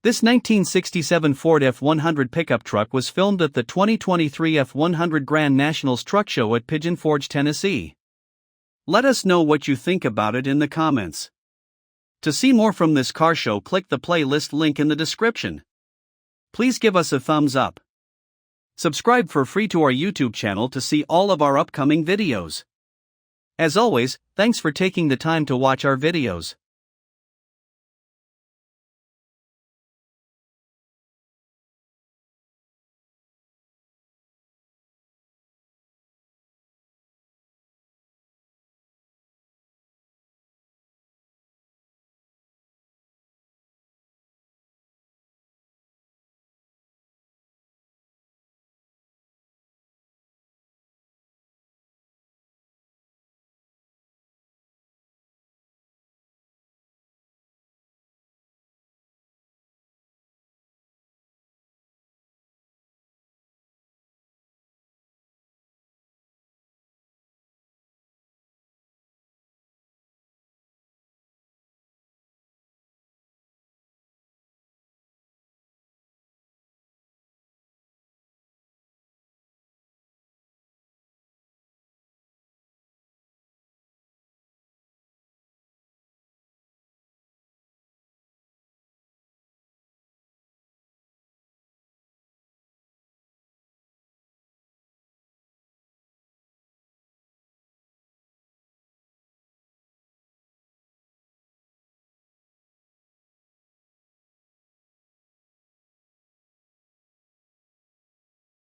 This 1967 Ford F100 pickup truck was filmed at the 2023 F100 Grand Nationals Truck Show at Pigeon Forge, Tennessee. Let us know what you think about it in the comments. To see more from this car show, click the playlist link in the description. Please give us a thumbs up. Subscribe for free to our YouTube channel to see all of our upcoming videos. As always, thanks for taking the time to watch our videos.